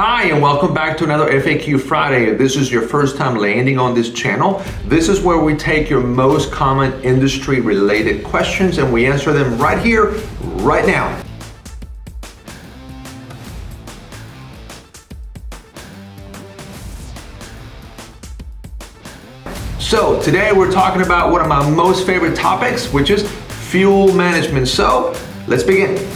Hi, and welcome back to another FAQ Friday. If this is your first time landing on this channel, this is where we take your most common industry related questions and we answer them right here, right now. So today we're talking about one of my most favorite topics, which is fuel management. So let's begin.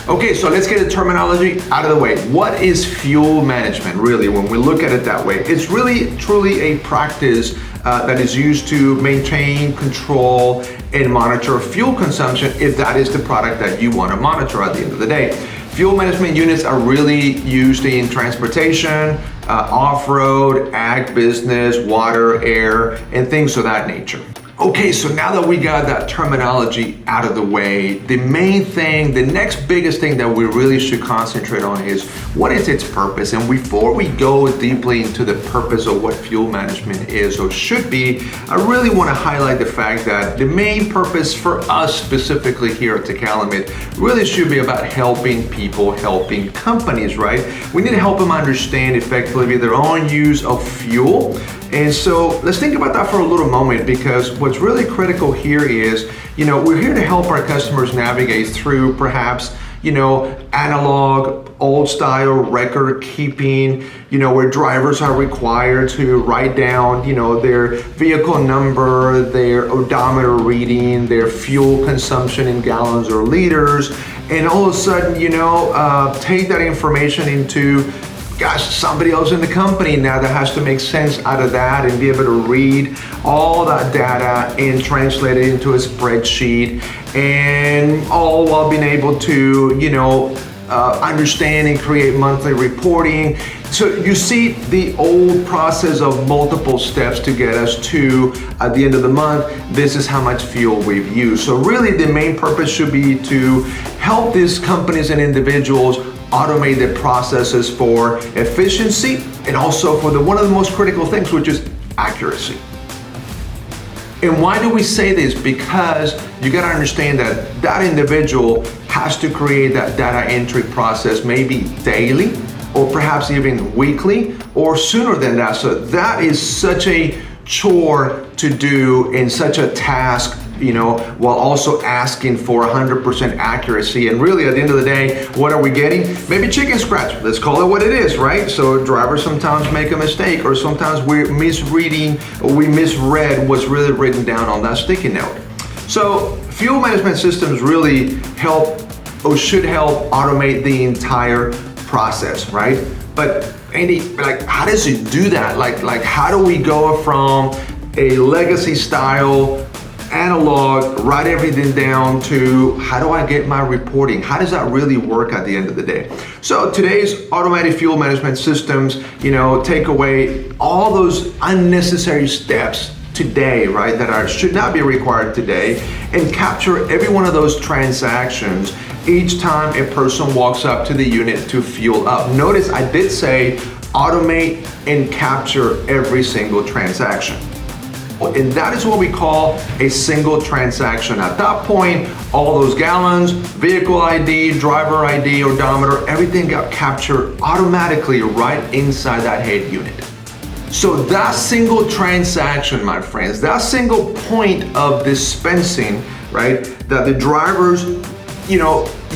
Okay, so let's get the terminology out of the way. What is fuel management really when we look at it that way? It's really truly a practice that is used to maintain, control, and monitor fuel consumption if that is the product that you want to monitor at the end of the day. Fuel management units are really used in transportation, off-road, ag business, water, air, and things of that nature. Okay, so now that we got that terminology out of the way, the main thing, the next biggest thing that we really should concentrate on is what is its purpose? And before we go deeply into the purpose of what fuel management is or should be, I really want to highlight the fact that the main purpose for us specifically here at Tecalemid really should be about helping people, helping companies, right? We need to help them understand effectively their own use of fuel. And so let's think about that for a little moment, because what's really critical here is, we're here to help our customers navigate through perhaps, analog, old style record keeping, where drivers are required to write down, their vehicle number, their odometer reading, their fuel consumption in gallons or liters, and all of a sudden, take that information into somebody else in the company now that has to make sense out of that and be able to read all that data and translate it into a spreadsheet, and all while being able to, understand and create monthly reporting. So you see the old process of multiple steps to get us to, at the end of the month, this is how much fuel we've used. So really the main purpose should be to help these companies and individuals automate their processes for efficiency and also for one of the most critical things, which is accuracy. And why do we say this? Because you got to understand that that individual has to create that data entry process maybe daily or perhaps even weekly or sooner than that. So that is such a chore to do and such a task, while also asking for 100% accuracy. And really at the end of the day, what are we getting? Maybe chicken scratch. Let's call it what it is, right? So drivers sometimes make a mistake, or sometimes we're misreading or we misread what's really written down on that sticky note. So fuel management systems really help or should help automate the entire process, right? But Andy, how does it do that? Like how do we go from a legacy style analog, write everything down, to how do I get my reporting? How does that really work at the end of the day? So today's automated fuel management systems, take away all those unnecessary steps today, right, that should not be required today, and capture every one of those transactions each time a person walks up to the unit to fuel up. Notice I did say automate and capture every single transaction. And that is what we call a single transaction. At that point, all those gallons, vehicle ID, driver ID, odometer, everything got captured automatically right inside that head unit. So that single transaction, my friends, that single point of dispensing, right, that the drivers,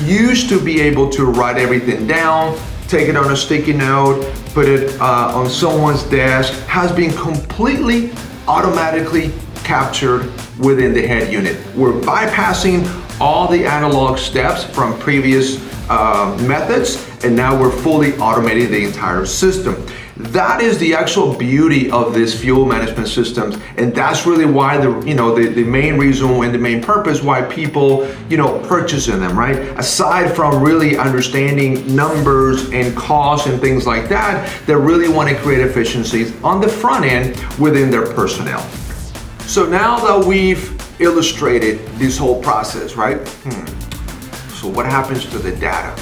used to be able to write everything down, take it on a sticky note, put it on someone's desk, has been completely automatically captured within the head unit. We're bypassing all the analog steps from previous methods, and now we're fully automating the entire system. That is the actual beauty of this fuel management systems, and that's really why the main reason and the main purpose why people purchasing them, right? Aside from really understanding numbers and costs and things like that, they really want to create efficiencies on the front end within their personnel. So now that we've illustrated this whole process, right? So what happens to the data?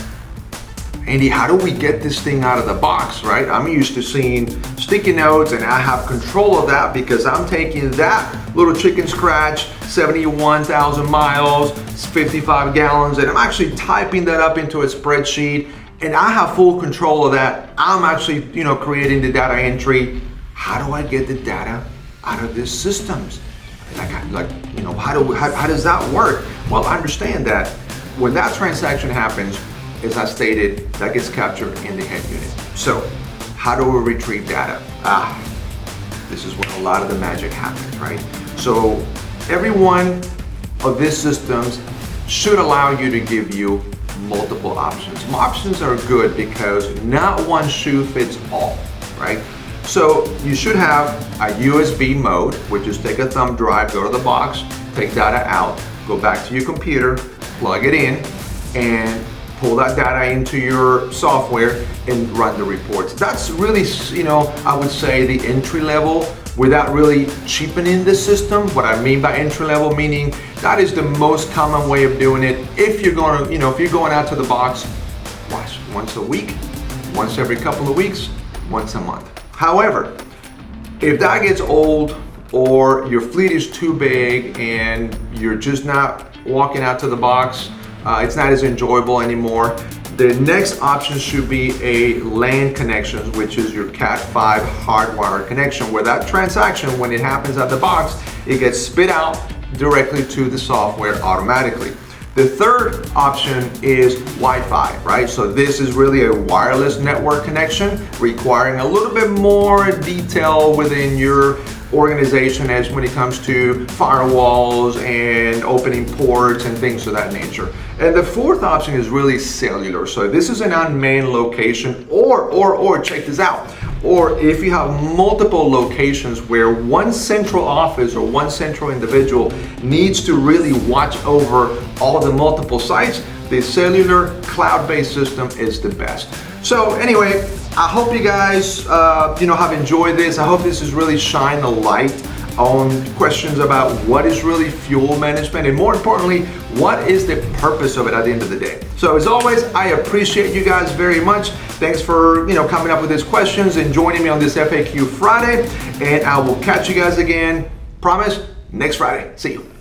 Andy, how do we get this thing out of the box, right? I'm used to seeing sticky notes, and I have control of that because I'm taking that little chicken scratch, 71,000 miles, 55 gallons, and I'm actually typing that up into a spreadsheet and I have full control of that. I'm actually, creating the data entry. How do I get the data out of these systems? How does that work? Well, understand that when that transaction happens, as I stated, that gets captured in the head unit. So how do we retrieve data? This is where a lot of the magic happens, right? So every one of these systems should allow you to give you multiple options. Options are good because not one shoe fits all, right? So you should have a USB mode, which is take a thumb drive, go to the box, take data out, go back to your computer, plug it in, and pull that data into your software and run the reports. That's really, I would say the entry level without really cheapening the system. What I mean by entry level, meaning that is the most common way of doing it. If you're going to, if you're going out to the box, once a week, once every couple of weeks, once a month. However, if that gets old or your fleet is too big and you're just not walking out to the box, it's not as enjoyable anymore, the next option should be a LAN connection, which is your Cat5 hardwired connection, where that transaction, when it happens at the box, it gets spit out directly to the software automatically. The third option is Wi-Fi, right? So this is really a wireless network connection requiring a little bit more detail within your organization as when it comes to firewalls and opening ports and things of that nature. And the fourth option is really cellular. So this is an unmanned location or check this out. Or if you have multiple locations where one central office or one central individual needs to really watch over all the multiple sites, the cellular cloud-based system is the best. So anyway, I hope you guys have enjoyed this. I hope this has really shined a light on questions about what is really fuel management, and more importantly, what is the purpose of it at the end of the day. So as always, I appreciate you guys very much. Thanks for coming up with these questions and joining me on this FAQ Friday, and I will catch you guys again, promise, next Friday. See you.